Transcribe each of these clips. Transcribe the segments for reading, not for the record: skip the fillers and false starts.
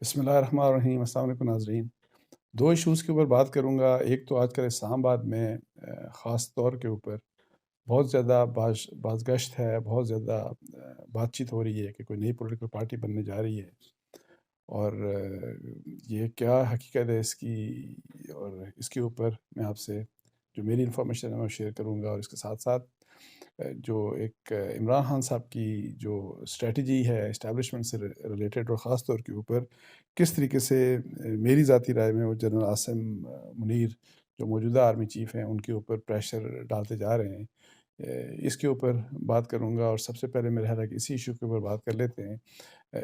بسم اللہ الرحمن الرحیم۔ السلام علیکم ناظرین۔ دو ایشوز کے اوپر بات کروں گا۔ ایک تو آج کل اسلام آباد میں خاص طور کے اوپر بہت زیادہ باز گشت ہے، بہت زیادہ بات چیت ہو رہی ہے کہ کوئی نئی پولیٹیکل پارٹی بننے جا رہی ہے، اور یہ کیا حقیقت ہے اس کی، اور اس کے اوپر میں آپ سے جو میری انفارمیشن ہے میں شیئر کروں گا، اور اس کے ساتھ ساتھ جو ایک عمران خان صاحب کی جو اسٹریٹجی ہے اسٹیبلشمنٹ سے ریلیٹڈ، اور خاص طور کے اوپر کس طریقے سے میری ذاتی رائے میں وہ جنرل عاصم منیر جو موجودہ آرمی چیف ہیں ان کے اوپر پریشر ڈالتے جا رہے ہیں، اس کے اوپر بات کروں گا۔ اور سب سے پہلے میرا خیال ہے کہ اسی ایشو کے اوپر بات کر لیتے ہیں۔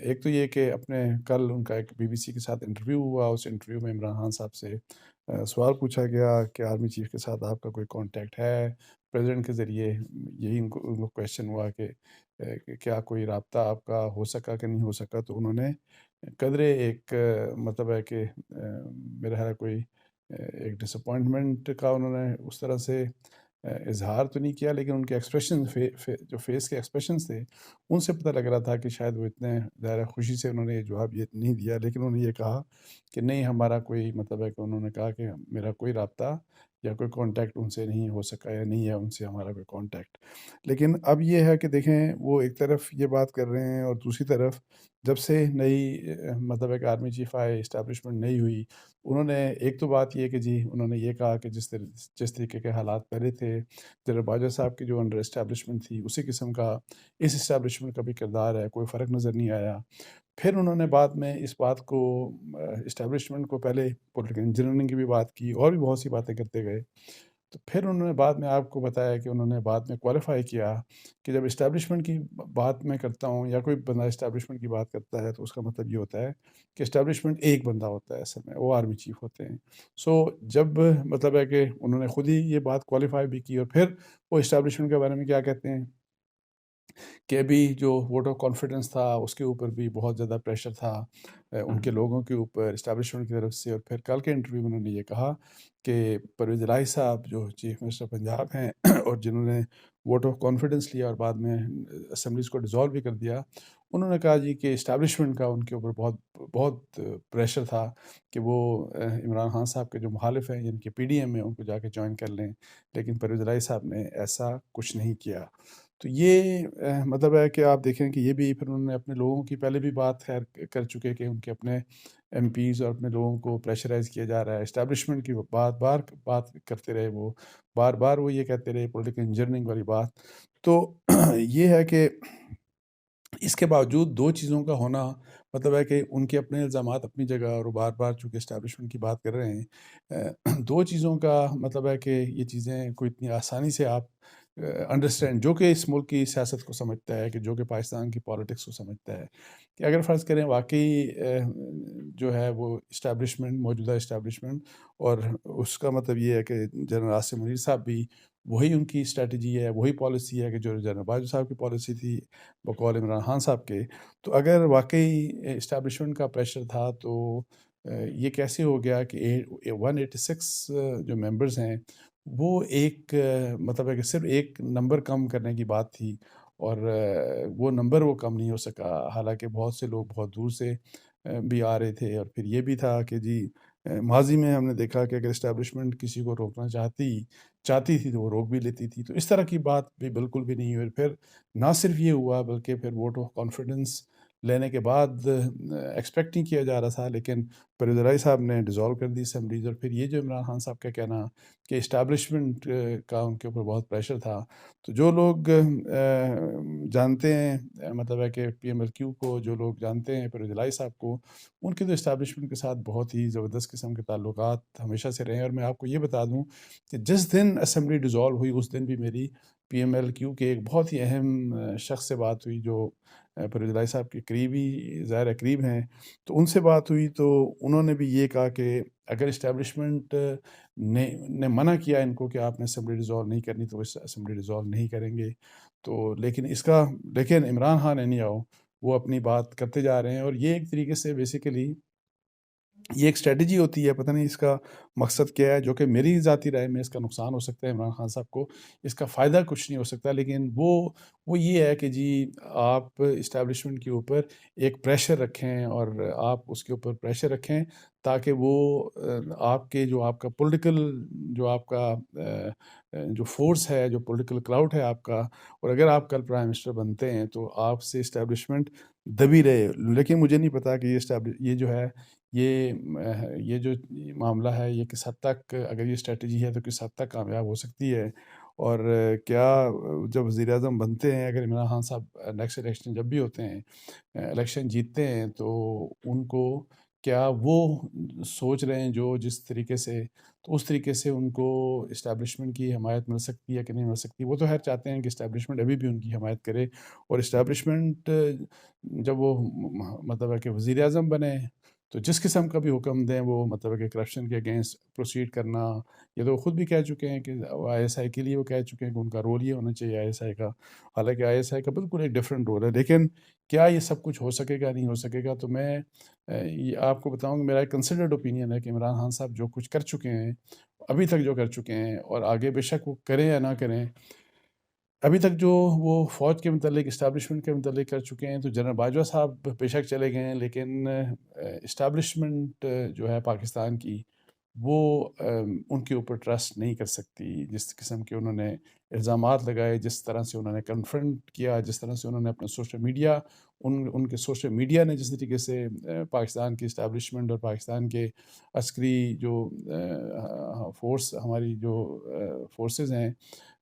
ایک تو یہ کہ اپنے کل ان کا ایک BBC کے ساتھ انٹرویو ہوا، اس انٹرویو میں عمران خان صاحب سے سوال پوچھا گیا کہ آرمی چیف کے ساتھ آپ کا کوئی کانٹیکٹ ہے پریزیڈنٹ کے ذریعے۔ یہی ان کو کویشچن ہوا کہ کیا کوئی رابطہ آپ کا ہو سکا کہ نہیں ہو سکا، تو انہوں نے قدرے ایک مطلب ہے کہ میرا خیال ہے کوئی ایک ڈس اپوائنٹمنٹ کا انہوں نے اس طرح سے اظہار تو نہیں کیا، لیکن ان کے ایکسپریشن جو فیس کے ایکسپریشنز تھے ان سے پتہ لگ رہا تھا کہ شاید وہ اتنے ظاہر خوشی سے انہوں نے یہ جواب یہ نہیں دیا، لیکن انہوں نے یہ کہا کہ نہیں ہمارا کوئی مطلب ہے کہ انہوں نے کہا کہ میرا کوئی رابطہ یا کوئی کانٹیکٹ ان سے نہیں ہو سکا، یا نہیں ہے ان سے ہمارا کوئی کانٹیکٹ۔ لیکن اب یہ ہے کہ دیکھیں وہ ایک طرف یہ بات کر رہے ہیں، اور دوسری طرف جب سے نئی مطلب ہے کہ آرمی چیف آئے، اسٹیبلشمنٹ نئی ہوئی، انہوں نے ایک تو بات یہ کہ جی انہوں نے یہ کہا کہ جس طریقے کے حالات پہلے تھے، جنرل باجوہ صاحب کی جو انڈر اسٹیبلشمنٹ تھی اسی قسم کا اس اسٹیبلشمنٹ کا بھی کردار ہے، کوئی فرق نظر نہیں آیا۔ پھر انہوں نے بعد میں اس بات کو اسٹیبلشمنٹ کو پہلے پولیٹیکل انجینئرنگ کی بھی بات کی، اور بھی بہت سی باتیں کرتے گئے، تو پھر انہوں نے بعد میں آپ کو بتایا کہ انہوں نے بعد میں کوالیفائی کیا کہ جب اسٹیبلشمنٹ کی بات میں کرتا ہوں یا کوئی بندہ اسٹیبلشمنٹ کی بات کرتا ہے تو اس کا مطلب یہ ہوتا ہے کہ اسٹیبلشمنٹ ایک بندہ ہوتا ہے، اصل میں وہ آرمی چیف ہوتے ہیں۔ سو جب مطلب ہے کہ انہوں نے خود ہی یہ بات کوالیفائی بھی کی، اور پھر وہ اسٹیبلشمنٹ کے بارے میں کیا کہتے ہیں کہ ابھی جو ووٹ آف کانفیڈنس تھا اس کے اوپر بھی بہت زیادہ پریشر تھا ان کے لوگوں کے اوپر اسٹیبلشمنٹ کی طرف سے۔ اور پھر کل کے انٹرویو میں انہوں نے یہ کہا کہ پرویز الہی صاحب جو چیف منسٹر پنجاب ہیں اور جنہوں نے ووٹ آف کانفیڈنس لیا اور بعد میں اسمبلیز کو ڈیزالو بھی کر دیا، انہوں نے کہا جی کہ اسٹیبلشمنٹ کا ان کے اوپر بہت بہت پریشر تھا کہ وہ عمران خان صاحب کے جو مخالف ہیں یعنی کہ PDM میں ان کو جا کے جوائن کر لیں، لیکن پرویز الہی صاحب نے ایسا کچھ نہیں کیا۔ تو یہ مطلب ہے کہ آپ دیکھیں کہ یہ بھی پھر انہوں نے اپنے لوگوں کی پہلے بھی بات خیر کر چکے کہ ان کے اپنے MPs اور اپنے لوگوں کو پریشرائز کیا جا رہا ہے، اسٹیبلشمنٹ کی بات کرتے رہے، وہ بار بار وہ یہ کہتے رہے پولیٹیکل انجینئرنگ والی بات۔ تو یہ ہے کہ اس کے باوجود دو چیزوں کا ہونا مطلب ہے کہ ان کے اپنے الزامات اپنی جگہ، اور وہ بار بار چونکہ اسٹیبلشمنٹ کی بات کر رہے ہیں، دو چیزوں کا مطلب ہے کہ یہ چیزیں کوئی اتنی آسانی سے آپ انڈرسٹینڈ جو کہ اس ملک کی سیاست کو سمجھتا ہے، کہ جو کہ پاکستان کی پالیٹکس کو سمجھتا ہے، کہ اگر فرض کریں واقعی جو ہے وہ اسٹیبلشمنٹ موجودہ اسٹیبلشمنٹ، اور اس کا مطلب یہ ہے کہ جنرل عاصم منیر صاحب بھی وہی ان کی اسٹریٹجی ہے، وہی پالیسی ہے کہ جو جنرل باجوہ صاحب کی پالیسی تھی بقول عمران خان صاحب کے، تو اگر واقعی اسٹیبلشمنٹ کا پریشر تھا تو یہ کیسے ہو گیا کہ 186 جو ممبرز ہیں وہ ایک مطلب ہے کہ صرف ایک نمبر کم کرنے کی بات تھی، اور وہ نمبر وہ کم نہیں ہو سکا، حالانکہ بہت سے لوگ بہت دور سے بھی آ رہے تھے۔ اور پھر یہ بھی تھا کہ جی ماضی میں ہم نے دیکھا کہ اگر اسٹیبلشمنٹ کسی کو روکنا چاہتی تھی تو وہ روک بھی لیتی تھی، تو اس طرح کی بات بھی بالکل بھی نہیں ہوئی۔ پھر نہ صرف یہ ہوا بلکہ پھر ووٹ آف کانفیڈنس لینے کے بعد ایکسپیکٹ نہیں کیا جا رہا تھا، لیکن پرویز الہی صاحب نے ڈیزالو کر دی اسمبلیز۔ اور پھر یہ جو عمران خان صاحب کا کہنا کہ اسٹیبلشمنٹ کا ان کے اوپر بہت پریشر تھا، تو جو لوگ جانتے ہیں مطلب ہے کہ PMLQ کو، جو لوگ جانتے ہیں پرویز الہی صاحب کو، ان کے تو اسٹیبلشمنٹ کے ساتھ بہت ہی زبردست قسم کے تعلقات ہمیشہ سے رہے ہیں۔ اور میں آپ کو یہ بتا دوں کہ جس دن اسمبلی ڈیزالو ہوئی اس دن بھی میری PMLQ کے ایک بہت ہی اہم شخص سے بات ہوئی جو پرویز الہی صاحب کے قریبی ظاہر قریب ہیں، تو ان سے بات ہوئی تو انہوں نے بھی یہ کہا کہ اگر اسٹیبلشمنٹ نے منع کیا ان کو کہ آپ نے اسمبلی ڈیزالو نہیں کرنی تو وہ اسمبلی ڈیزالو نہیں کریں گے، تو لیکن عمران خان اینی آؤ وہ اپنی بات کرتے جا رہے ہیں۔ اور یہ ایک طریقے سے بیسیکلی یہ ایک اسٹریٹجی ہوتی ہے، پتہ نہیں اس کا مقصد کیا ہے، جو کہ میری ذاتی رائے میں اس کا نقصان ہو سکتا ہے عمران خان صاحب کو، اس کا فائدہ کچھ نہیں ہو سکتا، لیکن وہ یہ ہے کہ جی آپ اسٹیبلشمنٹ کے اوپر ایک پریشر رکھیں، اور آپ اس کے اوپر پریشر رکھیں تاکہ وہ آپ کے آپ کا پولیٹیکل، جو آپ کا جو فورس ہے، جو پولیٹیکل کراؤڈ ہے آپ کا، اور اگر آپ کل پرائم منسٹر بنتے ہیں تو آپ سے اسٹیبلشمنٹ دبی رہے۔ لیکن مجھے نہیں پتا کہ یہ جو ہے، یہ جو معاملہ ہے، یہ کس حد تک، اگر یہ اسٹریٹجی ہے تو کس حد تک کامیاب ہو سکتی ہے، اور کیا جب وزیر اعظم بنتے ہیں، اگر عمران خان صاحب نیکسٹ الیکشن جب بھی ہوتے ہیں، الیکشن جیتتے ہیں، تو ان کو کیا وہ سوچ رہے ہیں جو جس طریقے سے، تو اس طریقے سے ان کو اسٹیبلشمنٹ کی حمایت مل سکتی ہے کہ نہیں مل سکتی؟ وہ تو خیر چاہتے ہیں کہ اسٹیبلشمنٹ ابھی بھی ان کی حمایت کرے، اور اسٹیبلشمنٹ جب وہ مطلب ہے کہ وزیر اعظم بنے تو جس قسم کا بھی حکم دیں، وہ مطلب ہے کہ کرپشن کے اگینسٹ پروسیڈ کرنا، یہ تو وہ خود بھی کہہ چکے ہیں کہ آئی ایس آئی کے لیے وہ کہہ چکے ہیں کہ ان کا رول یہ ہونا چاہیے آئی ایس آئی کا، حالانکہ آئی ایس آئی کا بالکل ایک ڈفرینٹ رول ہے۔ لیکن کیا یہ سب کچھ ہو سکے گا، نہیں ہو سکے گا؟ تو میں یہ آپ کو بتاؤں کہ میرا ایک کنسیڈرڈ اوپینین ہے کہ عمران خان صاحب جو کچھ کر چکے ہیں، ابھی تک جو کر چکے ہیں، اور آگے بے شک وہ کریں یا نہ کریں، ابھی تک جو وہ فوج کے متعلق، اسٹیبلشمنٹ کے متعلق کر چکے ہیں، تو جنرل باجوہ صاحب بے شک چلے گئے ہیں، لیکن اسٹیبلشمنٹ جو ہے پاکستان کی، وہ ان کے اوپر ٹرسٹ نہیں کر سکتی۔ جس قسم کے انہوں نے الزامات لگائے، جس طرح سے انہوں نے کنفرنٹ کیا، جس طرح سے انہوں نے اپنے سوشل میڈیا، ان کے سوشل میڈیا نے جس طریقے سے پاکستان کی اسٹیبلشمنٹ اور پاکستان کے عسکری جو فورس، ہماری جو فورسز ہیں،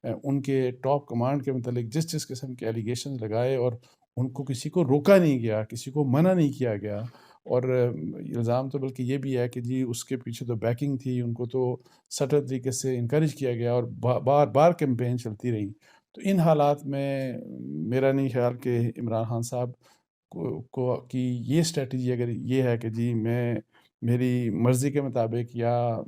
ان کے ٹاپ کمانڈ کے متعلق جس قسم کے ایلیگیشنز لگائے، اور ان کو کسی کو روکا نہیں گیا، کسی کو منع نہیں کیا گیا، اور الزام تو بلکہ یہ بھی ہے کہ جی اس کے پیچھے تو بیکنگ تھی، ان کو تو سٹل طریقے سے انکریج کیا گیا، اور بار بار کیمپین چلتی رہی۔ تو ان حالات میں میرا نہیں خیال کہ عمران خان صاحب کی یہ اسٹریٹجی، اگر یہ ہے کہ جی میری مرضی کے مطابق، یا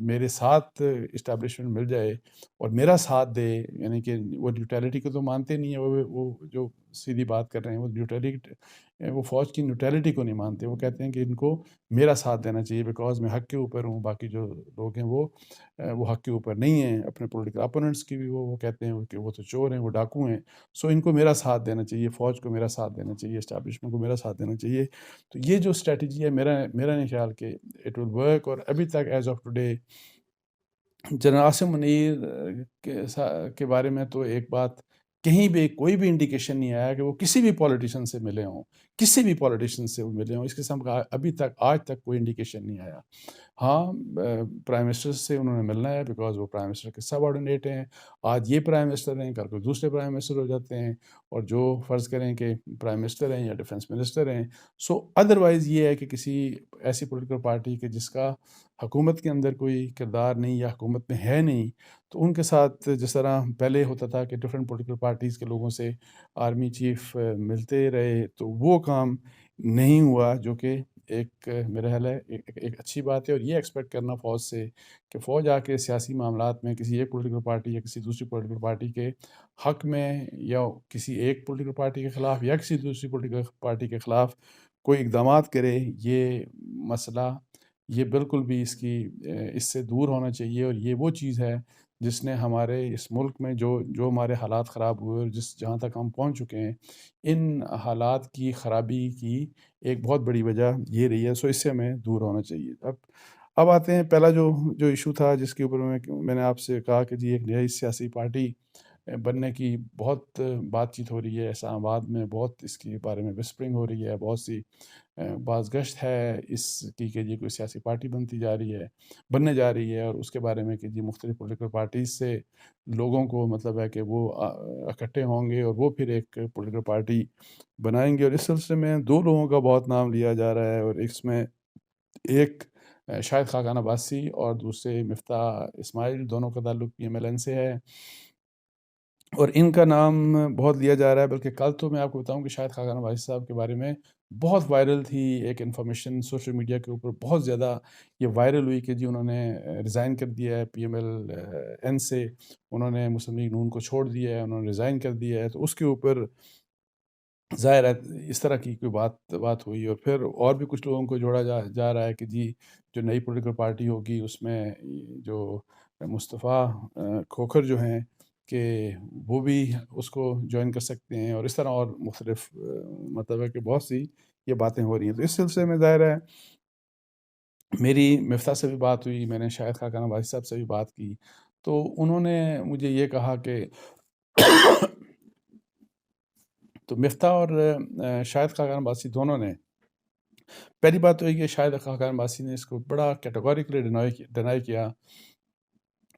میرے ساتھ اسٹیبلشمنٹ مل جائے اور میرا ساتھ دے، یعنی کہ وہ نیوٹرلٹی کو تو مانتے نہیں ہیں، وہ جو سیدھی بات کر رہے ہیں، وہ فوج کی نیوٹرلٹی کو نہیں مانتے، وہ کہتے ہیں کہ ان کو میرا ساتھ دینا چاہیے، بیکاز میں حق کے اوپر ہوں، باقی جو لوگ ہیں وہ حق کے اوپر نہیں ہیں، اپنے پولیٹیکل اپوننٹس کی بھی وہ کہتے ہیں کہ وہ تو چور ہیں، وہ ڈاکو ہیں، سو ان کو میرا ساتھ دینا چاہیے، فوج کو میرا ساتھ دینا چاہیے، اسٹیبلشمنٹ کو میرا ساتھ دینا چاہیے۔ تو یہ جو اسٹریٹجی ہے، میرا نہیں خیال کہ اٹ ول ورک، اور ابھی تک as of today general Asim Munir کے بارے میں تو ایک بات، کہیں بھی کوئی بھی انڈیکیشن نہیں آیا کہ وہ کسی بھی پولیٹیشین سے ملے ہوں، کسی بھی پولیٹیشین سے وہ ملے ہوں، اس قسم کا ابھی تک آج تک کوئی انڈیکیشن نہیں آیا۔ ہاں، پرائم منسٹر سے انہوں نے ملنا ہے، بیکاز وہ پرائم منسٹر کے سب آرڈینیٹ ہیں، آج یہ پرائم منسٹر ہیں، کل کو دوسرے پرائم منسٹر ہو جاتے ہیں، اور جو فرض کریں کہ پرائم منسٹر ہیں یا ڈیفنس منسٹر ہیں، سو ادروائز یہ ہے کہ کسی ایسی پولیٹیکل پارٹی کے جس کا حکومت کے اندر کوئی کردار نہیں، یا حکومت میں ہے نہیں، تو ان کے ساتھ جس طرح پہلے ہوتا تھا کہ ڈفرینٹ پولیٹیکل پارٹیز کے لوگوں سے آرمی چیف ملتے رہے، تو وہ کام نہیں ہوا، جو کہ ایک میرا خیال ہے ایک اچھی بات ہے۔ اور یہ ایکسپیکٹ کرنا فوج سے کہ فوج آ کے سیاسی معاملات میں کسی ایک پولیٹیکل پارٹی یا کسی دوسری پولیٹیکل پارٹی کے حق میں، یا کسی ایک پولیٹیکل پارٹی کے خلاف یا کسی دوسری پولیٹیکل پارٹی کے خلاف کوئی اقدامات کرے، یہ مسئلہ، یہ بالکل بھی اس سے دور ہونا چاہیے، اور یہ وہ چیز ہے جس نے ہمارے اس ملک میں جو ہمارے حالات خراب ہوئے، اور جہاں تک ہم پہنچ چکے ہیں، ان حالات کی خرابی کی ایک بہت بڑی وجہ یہ رہی ہے، سو اس سے ہمیں دور ہونا چاہیے۔ اب آتے ہیں پہلا جو ایشو تھا، جس کے اوپر میں نے آپ سے کہا کہ جی ایک نئی سیاسی پارٹی بننے کی بہت بات چیت ہو رہی ہے اسلام آباد میں، بہت اس کے بارے میں وسپرنگ ہو رہی ہے، بہت سی باز گشت ہے اس کی کہ جی کوئی سیاسی پارٹی بننے جا رہی ہے، اور اس کے بارے میں کہ جی مختلف پولیٹیکل پارٹیز سے لوگوں کو مطلب ہے کہ وہ اکٹھے ہوں گے، اور وہ پھر ایک پولیٹیکل پارٹی بنائیں گے۔ اور اس سلسلے میں دو لوگوں کا بہت نام لیا جا رہا ہے، اور اس میں ایک شاہد خاقان عباسی اور دوسرے مفتاح اسماعیل، دونوں کا تعلق پی ایم ایل این سے ہے، اور ان کا نام بہت لیا جا رہا ہے۔ بلکہ کل تو میں آپ کو بتاؤں کہ شاہد خاقان عباسی صاحب کے بارے میں بہت وائرل تھی ایک انفارمیشن سوشل میڈیا کے اوپر، بہت زیادہ یہ وائرل ہوئی کہ جی انہوں نے ریزائن کر دیا ہے پی ایم ایل این سے، انہوں نے مسلم لیگ نون کو چھوڑ دیا ہے، انہوں نے ریزائن کر دیا ہے۔ تو اس کے اوپر ظاہر ہے اس طرح کی کوئی بات ہوئی، اور پھر اور بھی کچھ لوگوں کو جوڑا جا رہا ہے کہ جی جو نئی پولیٹیکل پارٹی ہوگی اس میں جو مصطفیٰ کھوکھر جو ہیں کہ وہ بھی اس کو جوائن کر سکتے ہیں، اور اس طرح اور مختلف مطلب ہے کہ بہت سی یہ باتیں ہو رہی ہیں۔ تو اس سلسلے میں ظاہر ہے میری مفتاح سے بھی بات ہوئی، میں نے شاہد خاقان عباسی صاحب سے بھی بات کی، تو انہوں نے مجھے یہ کہا کہ تو مفتاح اور شاہد خاقان عباسی دونوں نے، پہلی بات تو یہ کہ شاہد خاقان عباسی نے اس کو بڑا کیٹیگوریکلی ڈینائی کیا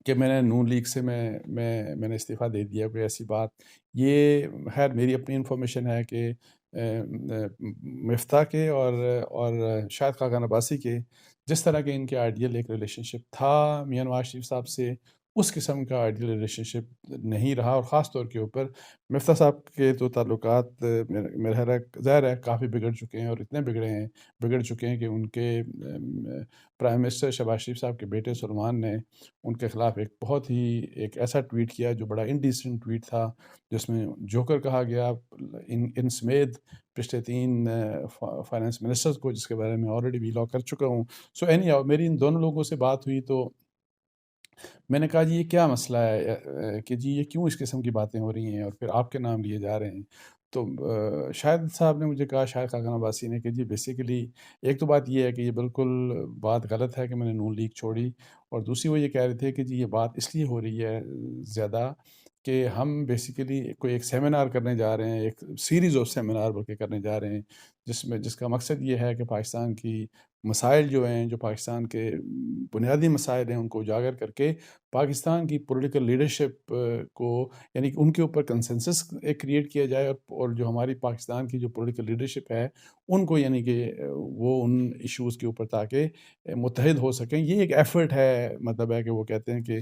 کہ میں نے نون لیگ سے میں نے استعفیٰ دے دیا، کوئی ایسی بات۔ یہ خیر میری اپنی انفارمیشن ہے کہ مفتاح کے اور شاہد خاقان عباسی کے جس طرح کے ان کے آئیڈیل ایک ریلیشن شپ تھا میاں نواز شریف صاحب سے، اس قسم کا آئیڈیل ریلیشن شپ نہیں رہا، اور خاص طور کے اوپر مفتاح صاحب کے تو تعلقات میرا خیال ہے ظاہر ہے کافی بگڑ چکے ہیں، اور اتنے بگڑ چکے ہیں کہ ان کے پرائم منسٹر شہباز شریف صاحب کے بیٹے سلمان نے ان کے خلاف ایک بہت ہی ایک ایسا ٹویٹ کیا جو بڑا انڈیسنٹ ٹویٹ تھا، جس میں جوکر کہا گیا ان سمیت پچھلے 3 فائنانس منسٹرز کو، جس کے بارے میں آلریڈی ویلاگ کر چکا ہوں۔ سو اینی ہاؤ میری ان دونوں لوگوں سے بات ہوئی، تو میں نے کہا جی یہ کیا مسئلہ ہے کہ جی یہ کیوں اس قسم کی باتیں ہو رہی ہیں اور پھر آپ کے نام لیے جا رہے ہیں؟ تو شاہد صاحب نے مجھے کہا، شاہد خاقان عباسی نے، کہ جی بیسیکلی ایک تو بات یہ ہے کہ یہ بالکل بات غلط ہے کہ میں نے نون لیگ چھوڑی، اور دوسری وہ یہ کہہ رہے تھے کہ جی یہ بات اس لیے ہو رہی ہے زیادہ کہ ہم بیسیکلی کوئی ایک سیمینار کرنے جا رہے ہیں، ایک سیریز آف سیمینار بلکہ کرنے جا رہے ہیں، جس کا مقصد یہ ہے کہ پاکستان کی مسائل جو ہیں، جو پاکستان کے بنیادی مسائل ہیں، ان کو اجاگر کر کے پاکستان کی پولیٹیکل لیڈرشپ کو، یعنی کہ ان کے اوپر کنسنسس ایک کریٹ کیا جائے، اور جو ہماری پاکستان کی جو پولیٹیکل لیڈرشپ ہے ان کو، یعنی کہ وہ ان ایشوز کے اوپر تاکہ متحد ہو سکیں۔ یہ ایک ایفرٹ ہے، مطلب ہے کہ وہ کہتے ہیں کہ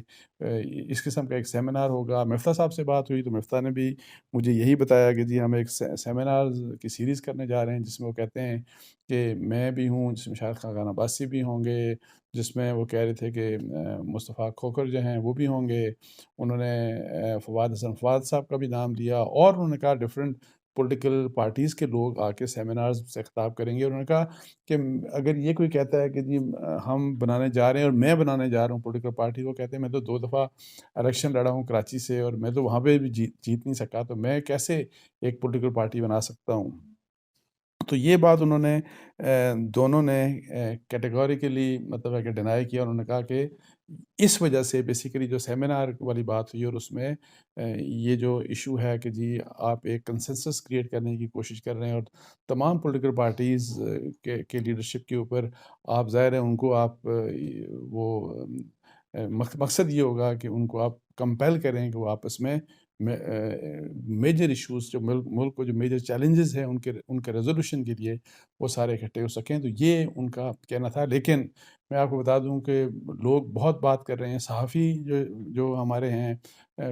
اس قسم کا ایک سیمینار ہوگا۔ مفتاح صاحب سے بات ہوئی تو مفتاح نے بھی مجھے یہی بتایا کہ جی ہم ایک سیمینار کی سیریز کرنے جا رہے ہیں، جس میں وہ کہتے ہیں کہ میں بھی ہوں، جس میں شاہد خاقان عباسی بھی ہوں گے، جس میں وہ کہہ رہے تھے کہ مصطفیٰ کھوکھر جو ہیں وہ بھی ہوں گے، انہوں نے فواد حسن فواد صاحب کا بھی نام لیا، اور انہوں نے کہا ڈفرینٹ پولیٹیکل پارٹیز کے لوگ آ کے سیمینارز سے خطاب کریں گے۔ انہوں نے کہا کہ اگر یہ کوئی کہتا ہے کہ جی ہم بنانے جا رہے ہیں اور میں بنانے جا رہا ہوں پولیٹیکل پارٹی، وہ کہتے ہیں میں تو 2 دفعہ الیکشن لڑا ہوں کراچی سے، اور میں تو وہاں پہ بھی جیت نہیں سکا، تو میں کیسے ایک پولیٹیکل پارٹی بنا سکتا ہوں؟ تو یہ بات انہوں نے دونوں نے کیٹیگوریکلی مطلب ہے کہ ڈینائی کیا۔ انہوں نے کہا کہ اس وجہ سے بیسیکلی جو سیمینار والی بات ہوئی، اور اس میں یہ جو ایشو ہے کہ جی آپ ایک کنسنسس کریٹ کرنے کی کوشش کر رہے ہیں، اور تمام پولیٹیکل پارٹیز کے لیڈرشپ کے اوپر آپ ظاہر ہے ان کو آپ وہ مقصد یہ ہوگا کہ ان کو آپ کمپیل کریں کہ وہ آپس میں میجر ایشوز، جو ملک کو جو میجر چیلنجز ہیں ان کے ریزولوشن کے لیے وہ سارے اکٹھے ہو سکیں۔ تو یہ ان کا کہنا تھا، لیکن میں آپ کو بتا دوں کہ لوگ بہت بات کر رہے ہیں، صحافی جو ہمارے ہیں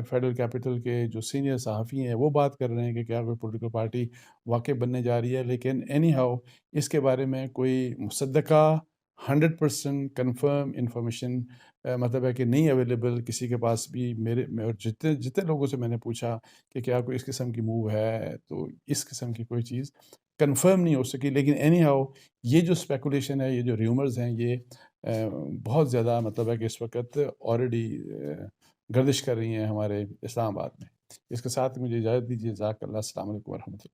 فیڈرل کیپٹل کے جو سینئر صحافی ہیں، وہ بات کر رہے ہیں کہ کیا کوئی پولیٹیکل پارٹی واقع بننے جا رہی ہے، لیکن اینی ہاؤ اس کے بارے میں کوئی مصدقہ 100% کنفرم انفارمیشن مطلب ہے کہ نہیں اویلیبل کسی کے پاس بھی۔ اور جتنے لوگوں سے میں نے پوچھا کہ کیا کوئی اس قسم کی موو ہے، تو اس قسم کی کوئی چیز کنفرم نہیں ہو سکی۔ لیکن اینی ہاؤ یہ جو اسپیکولیشن ہے، یہ جو ریومرز ہیں، یہ بہت زیادہ مطلب ہے کہ اس وقت آلریڈی گردش کر رہی ہیں ہمارے اسلام آباد میں۔ اس کے ساتھ مجھے اجازت دیجیے، جزاک اللہ، السلام علیکم ورحمۃ اللہ۔